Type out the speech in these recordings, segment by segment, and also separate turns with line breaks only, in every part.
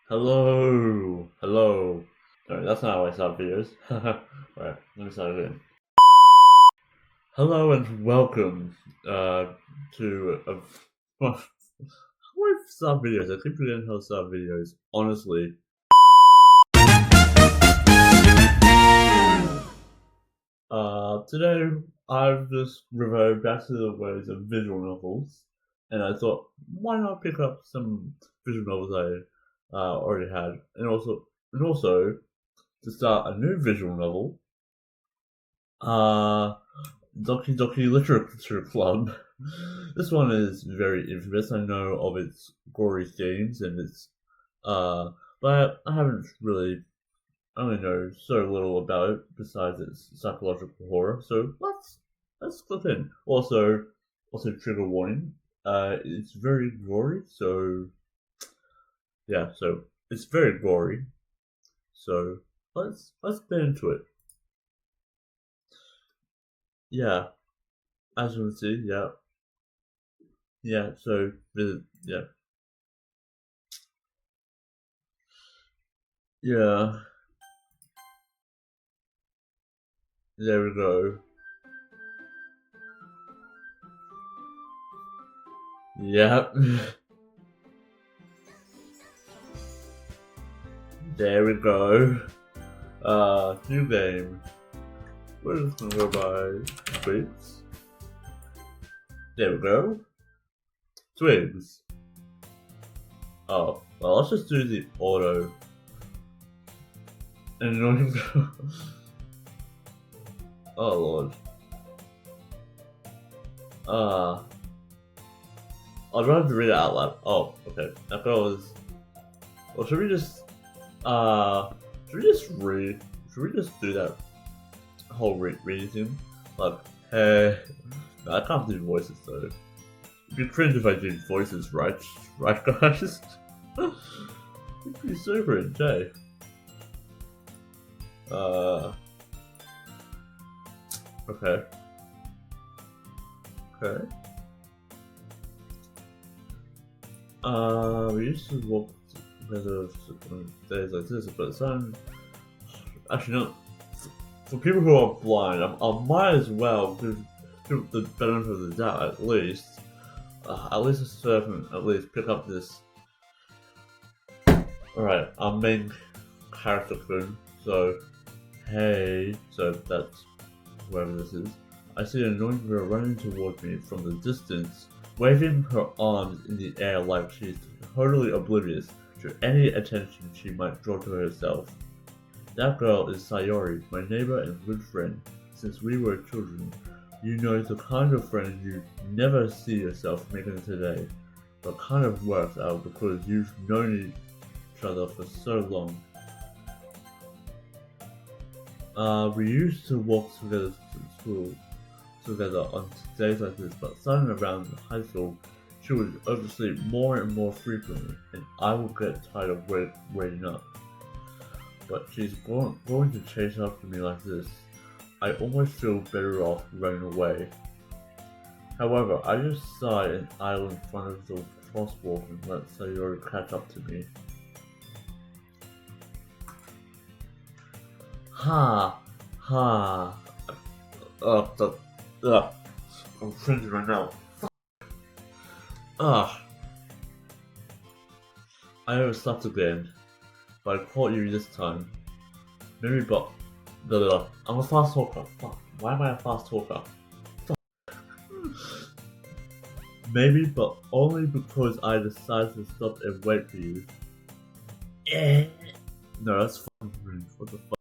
Hello, hello. Sorry, that's not how I start videos. Right, let me start again. Hello and welcome to how I start videos. I keep forgetting how to start videos. Honestly, today I've just reverted back to the ways of visual novels, and I thought, why not pick up some visual novels I already had, and also to start a new visual novel. Uh, Doki Literature Club. This one is very infamous. I know of its gory themes and its uh, but I haven't really. I only know so little about it besides its psychological horror. So let's clip in. Also trigger warning. It's very gory. So yeah, so it's very gory. So let's get into it. Yeah, as you can see, yeah, yeah. So yeah, yeah. There we go. Yep. There we go. New game. We're just gonna go by twigs. There we go. Twigs. Oh, well, let's just do the auto. And then go. Oh lord. Uh, I'd rather read it out loud. Oh, okay. That goes. Well, uh, should we just read? Should we just do that whole reading thing? Like, hey. No, I can't do voices though. It'd be cringe if I did voices, right? Right, guys? It'd be so cringe, eh? Okay. Okay. We used to walk together on days like this, but some. Actually, no. For people who are blind, I might as well give the benefit of the doubt at least. At least a servant, at least pick up this. Alright, our main character thing. So, hey, so that's whoever this is. I see an annoying girl running towards me from the distance, waving her arms in the air like she's totally oblivious to any attention she might draw to herself. That girl is Sayori, my neighbor and good friend. Since we were children, you know the kind of friend you never see yourself making today, but kind of works out because you've known each other for so long. We used to walk together to school together on days like this, but starting around high school, she would oversleep more and more frequently, and I would get tired of waiting up. But she's going to chase after me like this. I almost feel better off running away. However, I just sigh and idle in front of the crosswalk and let Sayori catch up to me. Ha! Ha! I'm cringing right now. Ah! I overslept again, but I caught you this time. Maybe, but I'm a fast talker. Fuck. Why am I a fast talker? Maybe, but only because I decided to stop and wait for you. No, that's fucking rude. What the fuck?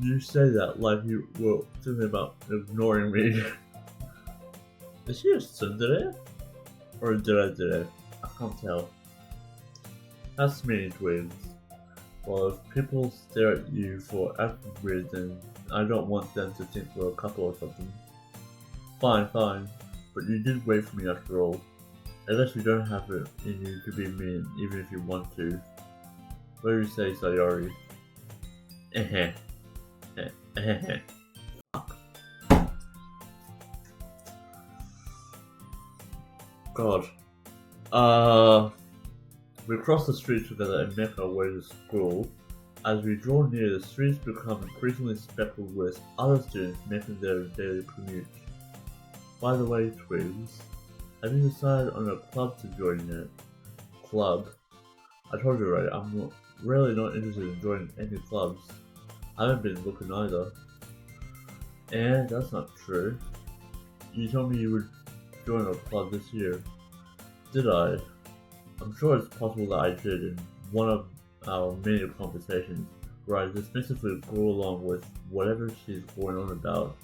You say that like you were thinking about ignoring me. Is she a tsundere? Or did I? I can't tell. That's me, twins. Well, if people stare at you for acting weird, then I don't want them to think we're a couple or something. Fine, fine. But you did wait for me after all. I guess you don't have it in you to be mean, even if you want to. What do you say, Sayori? Eh eh. Fuck. God. Uh, We cross the street together and make our way to school. As we draw near, the streets become increasingly speckled with other students making their daily commute. By the way, Twigs, have you decided on a club to join yet? Club? I told you already, I'm really not interested in joining any clubs. I haven't been looking either. And that's not true. You told me you would join a club this year. Did I? I'm sure it's possible that I did in one of our many conversations where I dismissively go along with whatever she's going on about.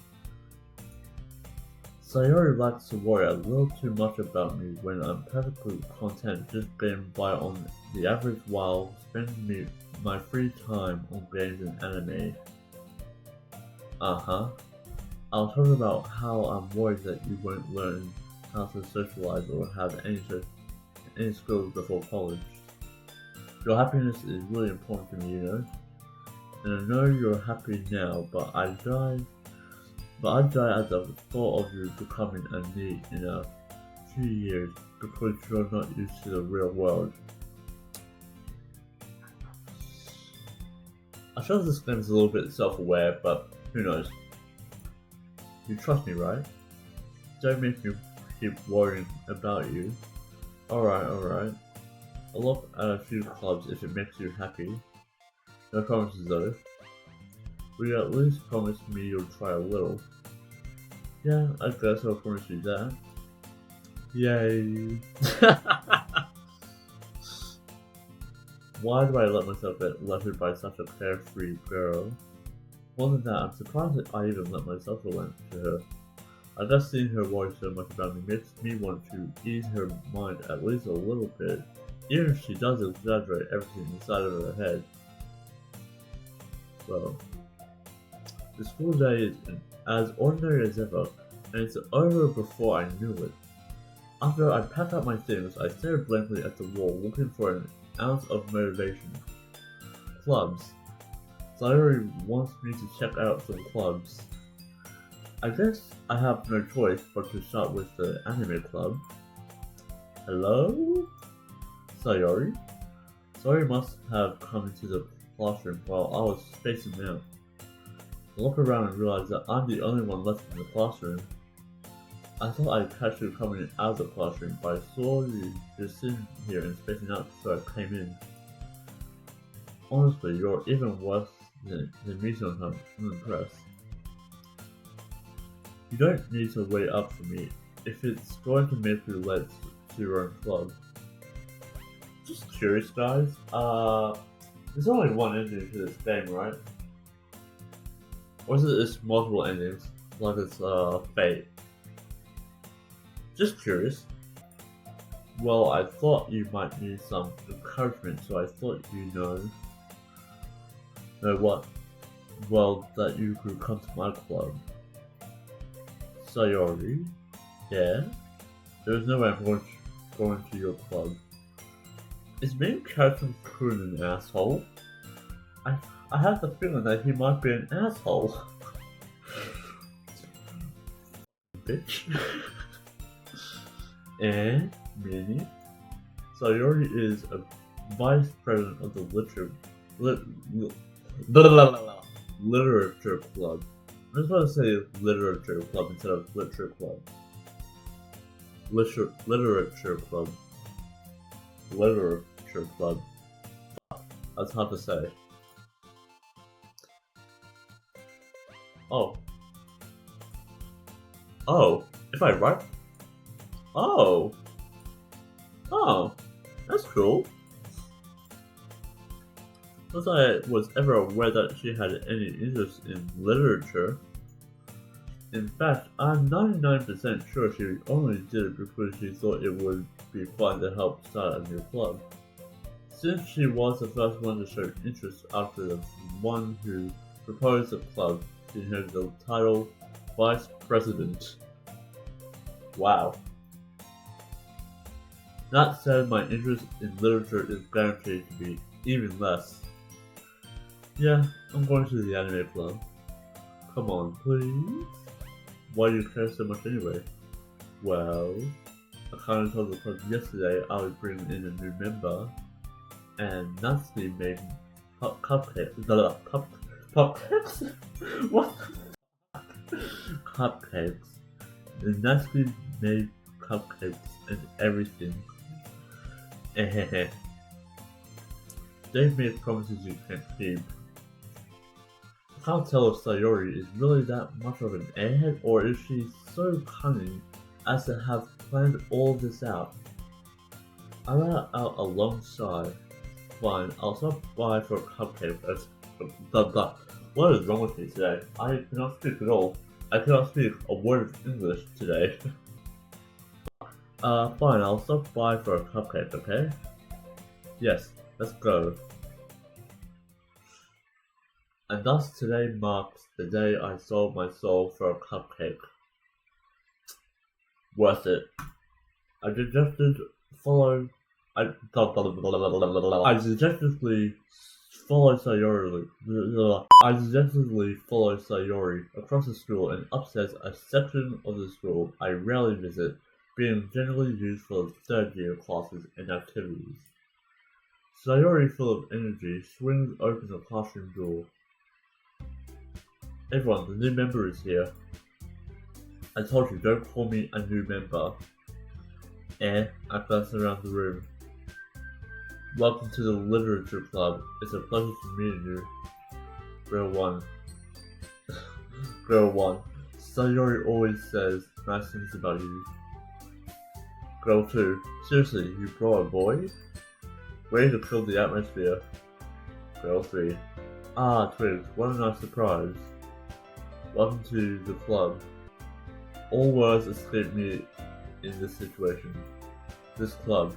Sayori likes to worry a little too much about me when I'm perfectly content just getting by on the average while spending my free time on games and anime. Uh-huh. I'll talk about how I'm worried that you won't learn how to socialize or have any skills before college. Your happiness is really important to me, you know? And I know you're happy now, but I die at the thought of you becoming a NEET in a few years because you're not used to the real world. I feel this game is a little bit self-aware, but who knows? You trust me, right? Don't make me keep worrying about you. Alright. I'll look at a few clubs if it makes you happy. No promises though. Will you at least promise me you'll try a little? Yeah, I guess I'll promise you that. Yay! Why do I let myself get left by such a carefree girl? More than that, I'm surprised that I even let myself relent to her. I guess seeing her worry so much about me makes me want to ease her mind at least a little bit, even if she does exaggerate everything inside of her head. Well, the school day is as ordinary as ever, and it's over before I knew it. After I packed up my things, I stared blankly at the wall, looking for an ounce of motivation. Clubs. Sayori wants me to check out some clubs. I guess I have no choice but to start with the anime club. Hello? Sayori? Sayori must have come into the classroom while I was spacing out. I look around and realize that I'm the only one left in the classroom. I thought I'd catch you coming out of the classroom, but I saw you just sitting here and spacing out, so I came in. Honestly, you're even worse than me sometimes. I'm impressed. You don't need to wait up for me if it's going to make you late to your own club. Just curious, guys. There's only one ending to this game, right? Or is it multiple endings, like it's Fate? Just curious. Well, I thought you might need some encouragement, so I thought know what? Well, that you could come to my club. Sayori? Yeah? There's no way I'm going to your club. Is main character Kun an asshole? I have the feeling that he might be an asshole. Bitch. And Minnie? Sayori is a vice president of the literature club. I was about to say literature club instead of literature club. Literature club. Literature club. That's hard to say. Oh, if I write? Oh, that's cool. Not that I was ever aware that she had any interest in literature. In fact, I'm 99% sure she only did it because she thought it would be fun to help start a new club. Since she was the first one to show interest after the one who proposed the club, she inherited the title Vice President. Wow. That said, my interest in literature is guaranteed to be even less. Yeah, I'm going to the anime club. Come on, please. Why do you care so much anyway? Well, I kinda told the club yesterday I would bring in a new member. and Natsuki made cupcakes. Cupcakes? What the fuck? Cupcakes. And Natsuki made cupcakes and everything. They made promises you can't keep. I can't tell if Sayori is really that much of an airhead, or if she's so cunning as to have planned all this out. I let out a long sigh. Fine, I'll stop by for a cupcake. What is wrong with me today? I cannot speak at all. I cannot speak a word of English today. Fine, I'll stop by for a cupcake, okay? Yes, let's go. And thus today marks the day I sold my soul for a cupcake. Worth it. I suggested follow Sayori across the school and upstairs a section of the school I rarely visit, being generally used for third year classes and activities. Sayori, full of energy, swings open the classroom door. Everyone, the new member is here. I told you, don't call me a new member. I glance around the room. Welcome to the Literature Club. It's a pleasure to meet you. Girl 1. Girl 1. Sayori always says nice things about you. Girl 2. Seriously, you brought a boy? Way to kill the atmosphere. Girl 3. Ah, Twigs, what a nice surprise. Welcome to the club. All words escape me in this situation. This club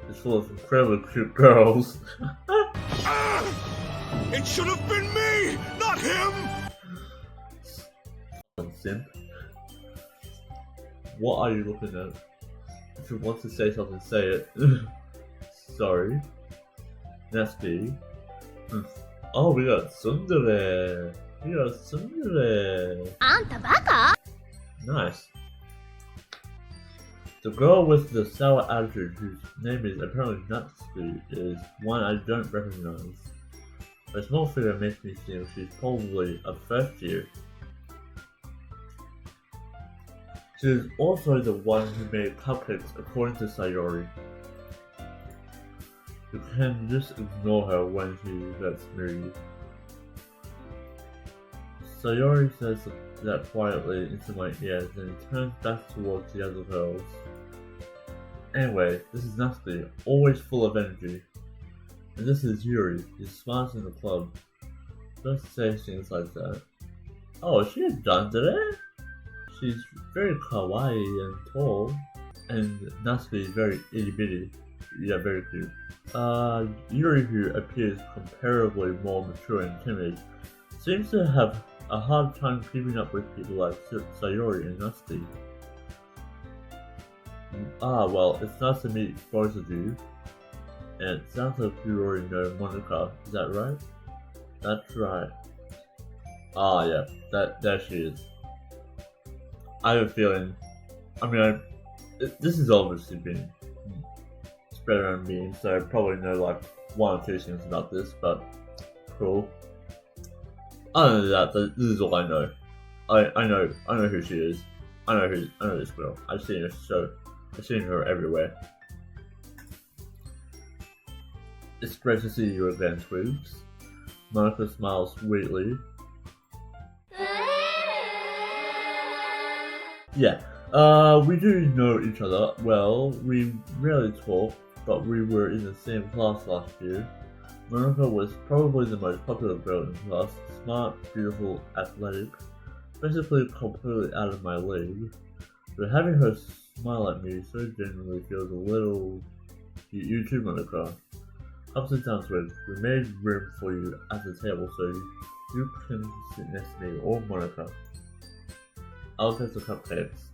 is full of incredibly cute girls.
It should have been me, not him!
Simp. What are you looking at? If you want to say something, say it. Sorry. Nasty. Oh, we got Tsundere.
Anta baka?
Nice. The girl with the sour attitude, whose name is apparently Natsuki, is one I don't recognize. Her small figure makes me think she's probably a first year. She is also the one who made cupcakes according to Sayori. You can just ignore her when she gets moody. Sayori says that quietly into my ears, then turns back towards the other girls. Anyway, this is Natsuki, always full of energy. And this is Yuri, he's smartest in the club. Don't say things like that. Oh, she is done today? She's very kawaii and tall. And Natsuki is very itty bitty. Yeah, very cute. Yuri, who appears comparably more mature and timid, seems to have a hard time keeping up with people like Sayori and Natsuki. Ah, well, it's nice to meet both of you. And it sounds like you already know Monica, is that right? That's right. Ah, yeah, there she is. I have a feeling, this has obviously been spread around me, so I probably know like one or two things about this, but cool. Other than that, this is all I know. I know who she is. I know this girl. I've seen her show. I've seen her everywhere. It's great to see you again, Twigs. Monica smiles sweetly. Yeah, we do know each other well. We rarely talk, but we were in the same class last year. Monica was probably the most popular girl in class, smart, beautiful, athletic, basically completely out of my league. But having her smile at me so genuinely feels a little... You too, Monica. Up and down, Twigs. We made room for you at the table so you can sit next to me or Monica. I'll get the cupcakes.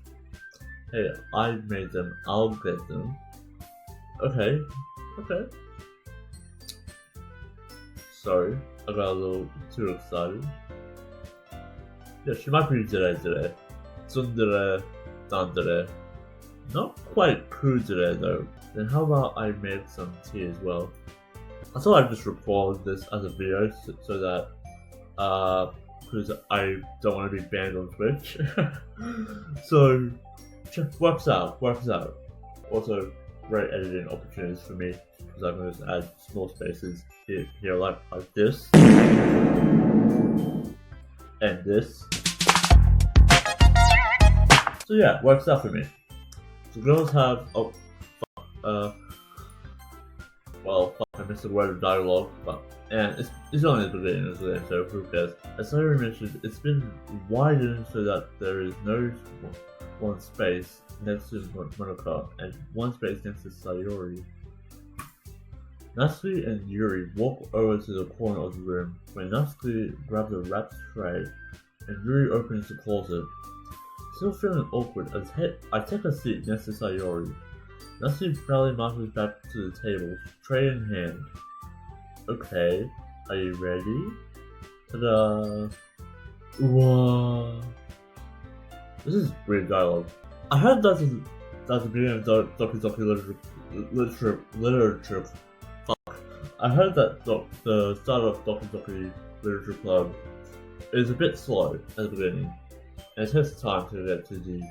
Hey, I made them. I'll get them. Okay. Sorry, I got a little too excited. Yeah, she might be today. Tsundere, dandere. Not quite kudere though. Then how about I make some tea as well? I thought I'd just record this as a video so that, because I don't want to be banned on Twitch. So, works out. Also, great editing opportunities for me because I can just add small spaces here like this and this. So yeah, works out for me. So girls have I missed the word of dialogue, and it's only the beginning of the game, so who cares? As I already mentioned, it's been widened so that there is no one space next to Monaco and one space next to Sayori. Natsuki and Yuri walk over to the corner of the room when Natsuki grabs a wrapped tray and Yuri opens the closet. Still feeling awkward, I take a seat next to Sayori. Natsuki proudly marches back to the table, tray in hand. Okay, are you ready? Ta-da! Whoa! This is weird dialogue. I heard that's the beginning of Doki literature. Fuck. I heard that the start of Doki Literature Club is a bit slow at the beginning, and it takes time to get to the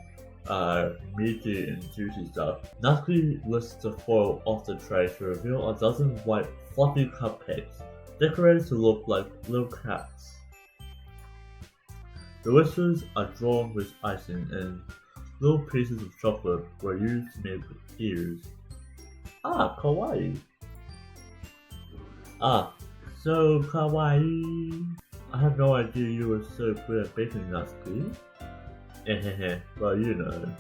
meaty and juicy stuff. Natsuki lifts the foil off the tray to reveal a dozen white fluffy cupcakes, decorated to look like little cats. The whiskers are drawn with icing, and little pieces of chocolate were used to make ears. Ah, kawaii! Ah, so kawaii! I had no idea you were so good at baking, Natsuki. Well, you know.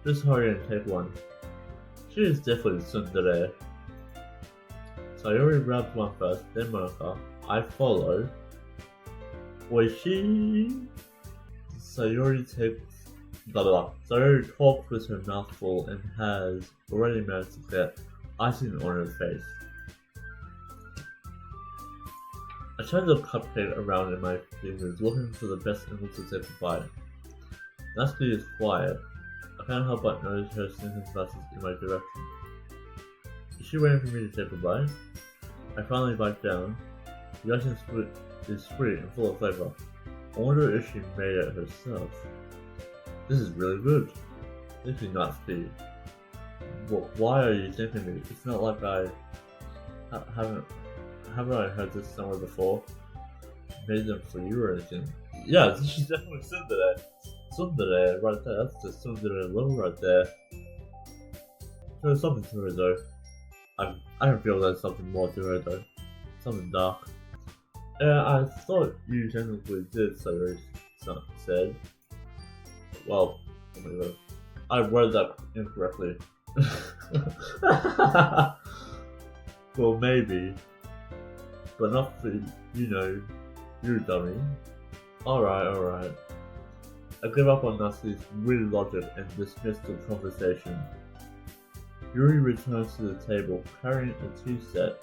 Just hurry and take one. She is definitely tsundere. Sayori grabs one first, then Monaco. I follow. Oishi! Sayori talks with her mouth full and has already managed to get icing on her face. I turn the cupcake around in my fingers, looking for the best angle to take a bite. Natsuki is quiet. I can't help but notice her sneaking glasses in my direction. Is she waiting for me to take a bite? I finally bite down. The icing is sweet and full of flavor. I wonder if she made it herself. This is really good. Thank you, Natsuki. Why are you thanking me? It's not like I haven't I heard this somewhere before? Made them for you or anything? Yeah, she's definitely tsundere right there. That's the tsundere level right there. There's something to her though. I can feel there's something more to her though. Something dark. Yeah, I thought you technically did, Sayori said. Well, oh my god. I worded that incorrectly. Well, maybe. But not for, you dummy. Alright. I give up on Natsuki's weird logic and dismiss the conversation. Yuri returns to the table, carrying a tea set.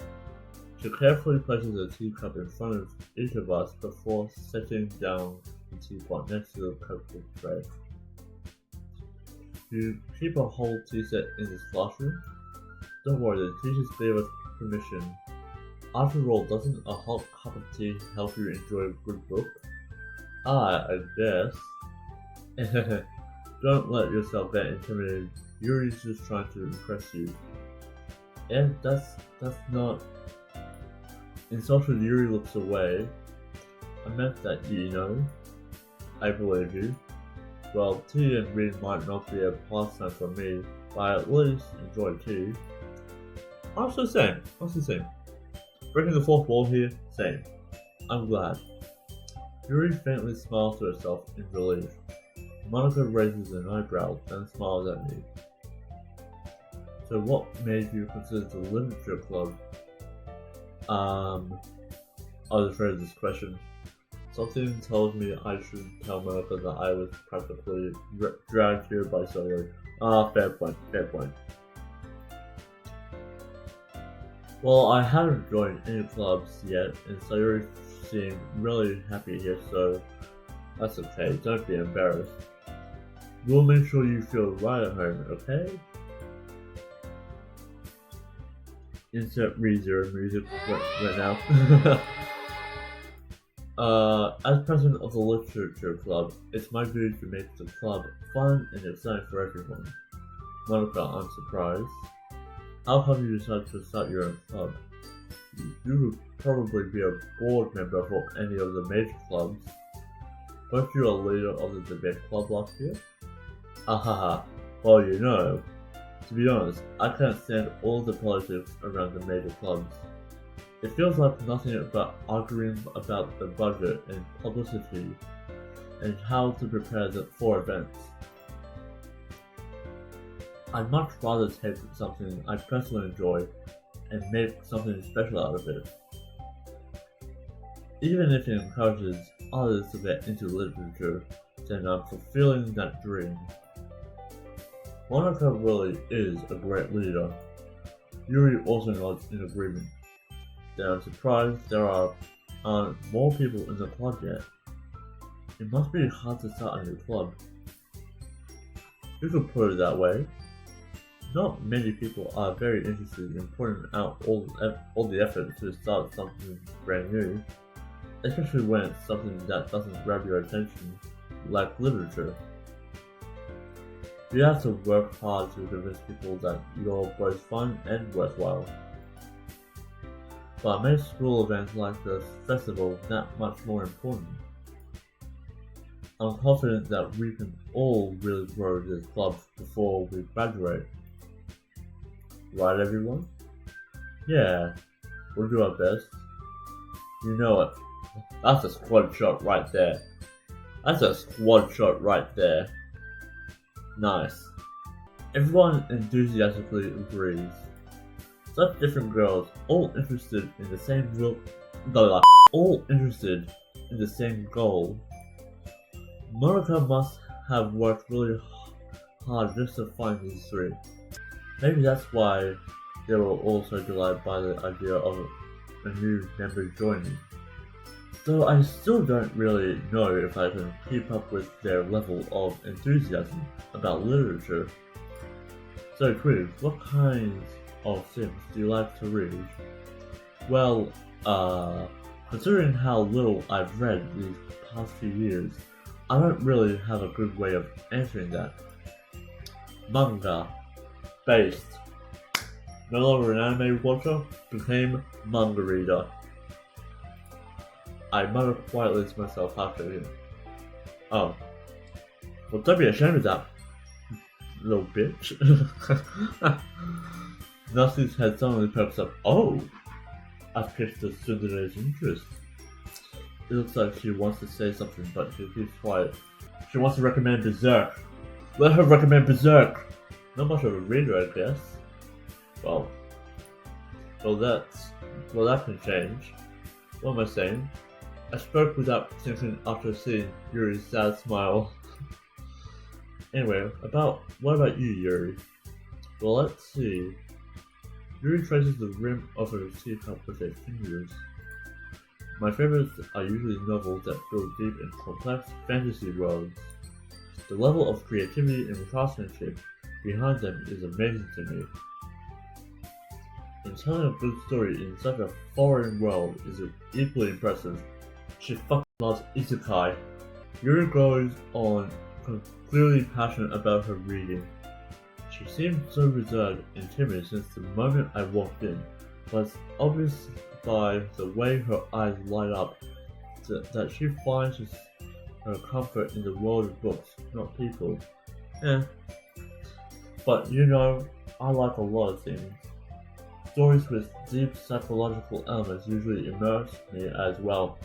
She carefully places a teacup in front of each of us before setting down the teapot next to the cupcake tray. You keep a whole tea set in this classroom? Don't worry, the teachers gave us permission. After all, doesn't a hot cup of tea help you enjoy a good book? I guess. Don't let yourself get intimidated. Yuri's just trying to impress you. And that's not... Insulted, Yuri looks away. I meant that, I believe you. Well, tea and reading might not be a pastime for me, but I at least enjoy tea. Honestly, same. Breaking the fourth wall here, same. I'm glad. Yuri faintly smiles to herself in relief. Monica raises an eyebrow, then smiles at me. So what made you consider the literature club? I was afraid of this question. Something tells me I should tell Monica that I was practically dragged here by Sayori. Fair point. Well, I haven't joined any clubs yet, and Sayori seemed really happy here, so that's okay, don't be embarrassed. We'll make sure you feel right at home, okay? Insert ReZero music right now. As president of the Literature Club, it's my duty to make the club fun and exciting for everyone. Monica, I'm surprised. How come you decided to start your own club? You would probably be a board member for any of the major clubs. Weren't you a leader of the debate club last year? Ahaha, well you know, to be honest, I can't stand all the politics around the major clubs. It feels like nothing but arguing about the budget and publicity and how to prepare for events. I'd much rather take something I personally enjoy and make something special out of it. Even if it encourages others to get into literature, then I'm fulfilling that dream. Monica really is a great leader. Yuri also nods in agreement. Then I'm surprised there aren't more people in the club yet. It must be hard to start a new club. You could put it that way. Not many people are very interested in putting out all the effort to start something brand new, especially when it's something that doesn't grab your attention, like literature. You have to work hard to convince people that you're both fun and worthwhile. But it makes school events like the festival that much more important. I'm confident that we can all really grow this club before we graduate. Right, everyone? Yeah, we'll do our best. You know it. That's a squad shot right there. That's a squad shot right there. Nice. Everyone enthusiastically agrees. Such different girls, all interested in the same goal. Monica must have worked really hard just to find these three. Maybe that's why they were all so delighted by the idea of a new member joining. Though I still don't really know if I can keep up with their level of enthusiasm about literature. So quiz, what kinds of things do you like to read? Well, considering how little I've read these past few years, I don't really have a good way of answering that. Manga. Based. No longer an anime watcher, became manga reader. I muttered quietly to myself after him. Oh. Well, don't be ashamed of that, little bitch. Nasty's head suddenly perks up. Oh! I've picked the Sundare's interest. It looks like she wants to say something, but she keeps quiet. She wants to recommend Berserk. Let her recommend Berserk! Not much of a reader, I guess. Well, that can change. What am I saying? I spoke without thinking after seeing Yuri's sad smile. Anyway, what about you, Yuri? Well, let's see. Yuri traces the rim of her teacup with her fingers. My favorites are usually novels that go deep in complex fantasy worlds. The level of creativity and craftsmanship behind them is amazing to me. And telling a good story in such a foreign world is equally impressive. She fucking loves isekai. Yuri goes on clearly passionate about her reading. She seemed so reserved and timid since the moment I walked in, but it's obvious by the way her eyes light up that she finds her comfort in the world of books, not people. But you know, I like a lot of things. Stories with deep psychological elements usually immerse me as well.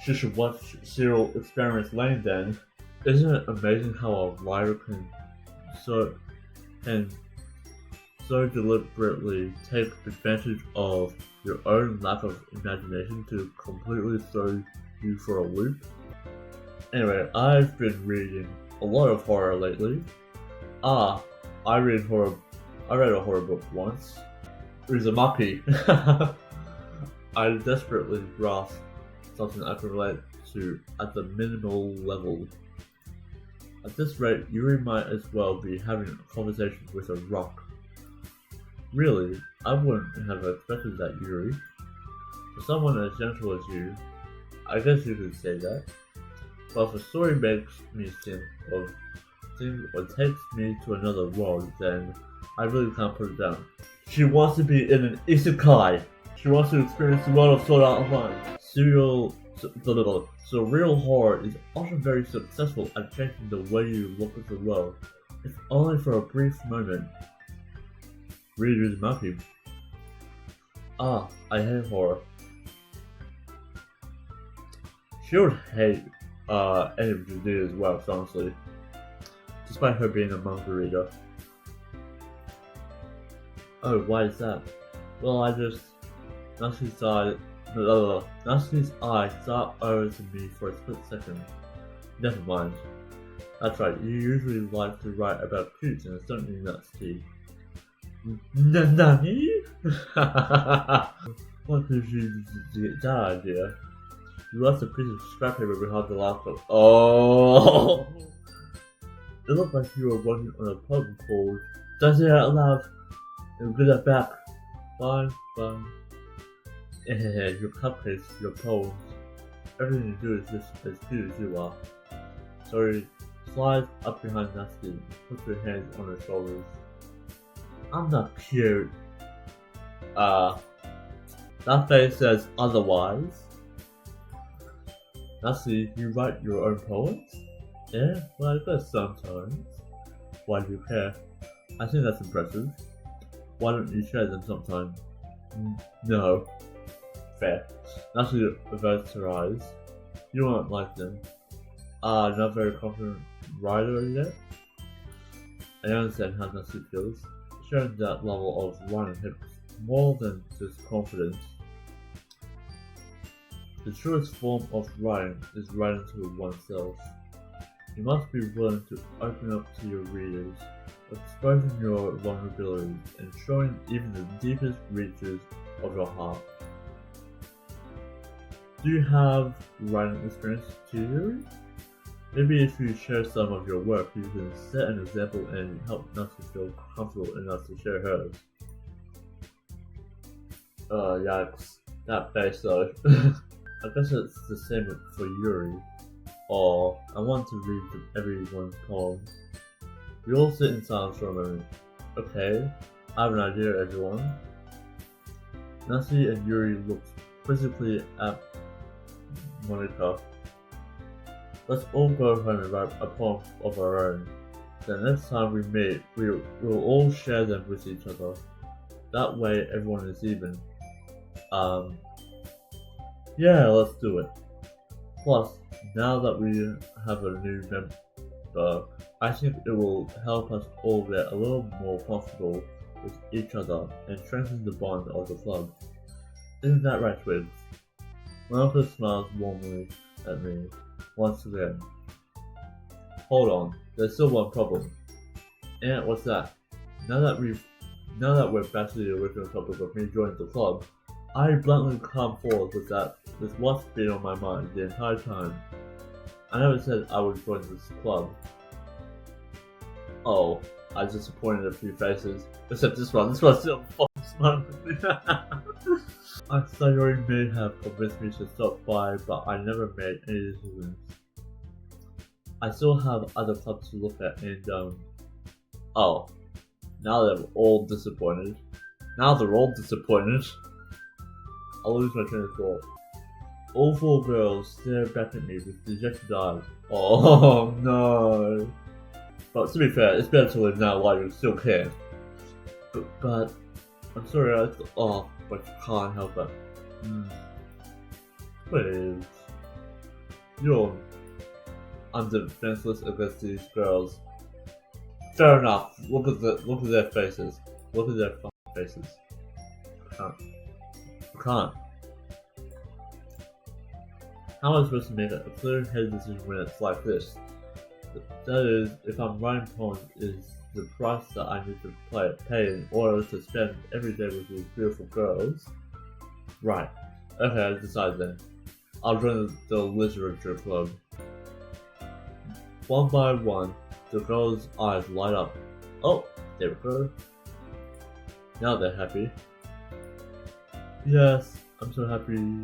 She should watch Serial Experiments Lane then. Isn't it amazing how a writer can so deliberately take advantage of your own lack of imagination to completely throw you for a loop? Anyway, I've been reading a lot of horror lately. I read a horror book once. Uzumaki. I desperately grasp something I can relate to at the minimal level. At this rate, Yuri might as well be having a conversation with a rock. Really, I wouldn't have expected that, Yuri. For someone as gentle as you, I guess you could say that. But if a story makes me think or takes me to another world, then I really can't put it down. She wants to be in an isekai. She wants to experience the world of Sword Art Online. Surreal horror is often very successful at changing the way you look at the world, if only for a brief moment. Readers monkey. I hate horror. She would hate any of Judea's works, honestly, despite her being a manga reader. Oh, why is that? Well, Natsuki's eye stopped over to me for a split second. Never mind. That's right, you usually like to write about cutes and certainly Natsuki. Nani? What did you get that idea? You left a piece of scrap paper behind the laptop. Oh! It looked like you were working on a poem called Don't Say It Out Loud. And get that back. Fine. Your cupcakes, your poems. Everything you do is just as cute as you are. Sorry, slide up behind Natsuki. Put your hands on her shoulders. I'm not cute. That face says otherwise. Natsuki, you write your own poems? Yeah, well I guess sometimes. Why do you care? I think that's impressive. Why don't you share them sometime? No. Fair. Natsuki averts her eyes. You won't like them. Not very confident writer yet? I understand how Natsuki feels. Sharing that level of writing takes more than just confidence. The truest form of writing is writing to oneself. You must be willing to open up to your readers, exposing your vulnerabilities and showing even the deepest reaches of your heart. Do you have writing experience too? Maybe if you share some of your work, you can set an example and help Natsuki feel comfortable enough to share hers. Yikes. That face though. I guess it's the same for Yuri. I want to read everyone's poems. We all sit in silence for a moment. Okay, I have an idea, everyone. Natsuki and Yuri looked quizzically at Monika. Let's all go home and write a poem of our own. The next time we meet, we'll all share them with each other. That way everyone is even. Yeah, let's do it. Plus, now that we have a new member, I think it will help us all get a little more comfortable with each other and strengthen the bond of the club. Isn't that right, Twigs? Monica smiles warmly at me once again. Hold on, there's still one problem. And what's that? Now that we're back to the original topic of me joining the club, I bluntly come forward with what's been on my mind the entire time. I never said I would join this club. Oh, I disappointed a few faces. Except this one. This one's still fucking smart. I thought you may have convinced me to stop by, but I never made any decisions. I still have other clubs to look at and oh. Now they're all disappointed. I'll lose my train of thought. All four girls stare back at me with dejected eyes. Oh no. But to be fair, it's better to live now while you still can. But I'm sorry, but you can't help it. Please. I'm defenseless against these girls. Fair enough. Look at their faces. Look at their fucking faces. I can't. How am I supposed to make a clear-headed decision when it's like this? That is, if I'm writing poems, is the price that I need to pay in order to spend every day with these beautiful girls. Right. Okay, I decided then. I'll join the literature club. One by one, the girls' eyes light up. Oh, there we go. Now they're happy. Yes, I'm so happy.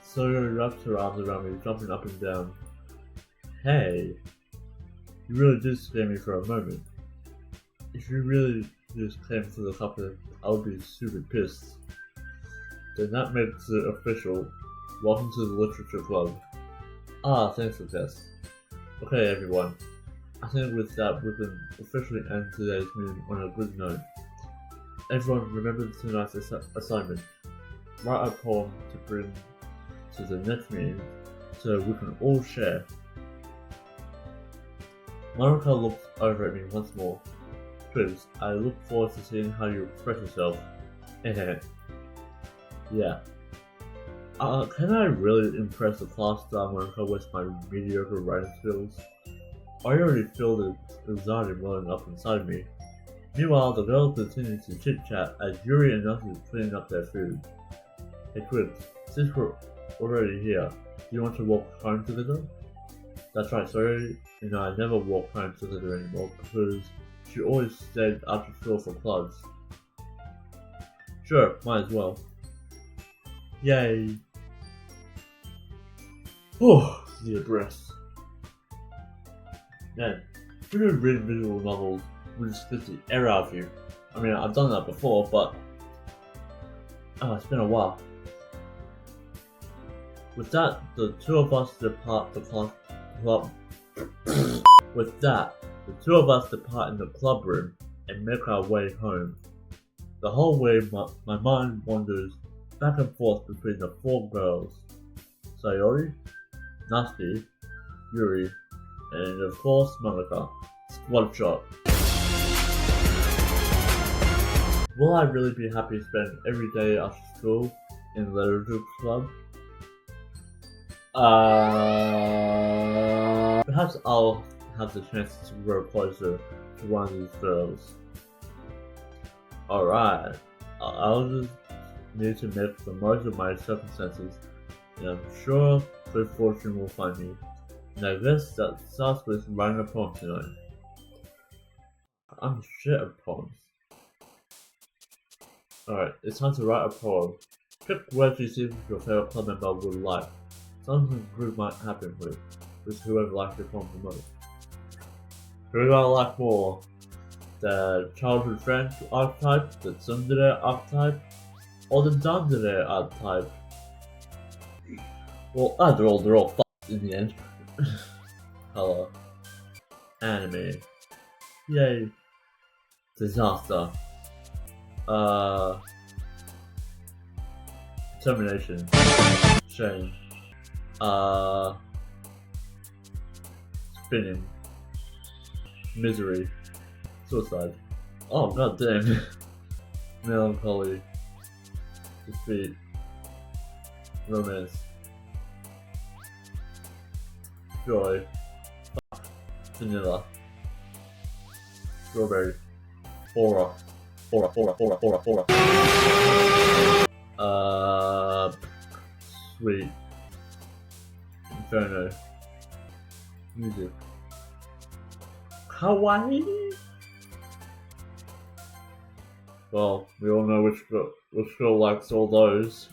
Sawyer wrapped her arms around me, jumping up and down. Hey, you really did scare me for a moment. If you really just came for the couple, I would be super pissed. Then that makes it official. Welcome to the Literature Club. Ah, thanks for this. Okay, everyone. I think with that, we can officially end today's meeting on a good note. Everyone, remember tonight's assignment. Write a poem to bring to the next meeting so we can all share. Monica looked over at me once more. Chris, I look forward to seeing how you express yourself. Yeah. Can I really impress the class star Monica with my mediocre writing skills? I already feel the anxiety welling up inside me. Meanwhile, the girls continue to chit-chat as Yuri and Nancy cleaning up their food. Hey Chris, since we're already here, do you want to walk home together? That's right, sorry, and I never walk home together anymore because she always stayed after school for clubs. Sure, might as well. Yay. Oh, need a breath. Man, if you're reading visual novels, would just get the air out of you. I mean, I've done that before, but it's been a while. With that, the two of us depart the club. With that, the two of us depart in the club room and make our way home. The whole way, my mind wanders back and forth between the four girls: Sayori, Natsuki, Yuri, and of course Monica. Squad shot. Will I really be happy to spend every day after school in the literature club? Perhaps I'll have the chance to grow closer to one of these girls. Alright, I'll just need to make the most of my circumstances, and I'm sure good fortune will find me. And I guess that starts with writing a poem tonight. I'm shit at poems. Alright, it's time to write a poem. Pick words you think your favorite club member would like. Something good might happen with whoever likes your poem the most. Who do I like more? The childhood friend archetype, the tsundere archetype, or the dandere archetype? Well, they're all f***ed in the end. Color. Anime. Yay. Disaster. Determination. Shame. Spinning. Misery. Suicide. Oh god damn. Melancholy. Defeat. Romance. Joy. Vanilla. Strawberry. Aura. Sweet. Inferno. Music. Kawaii? Well, we all know which girl likes all those.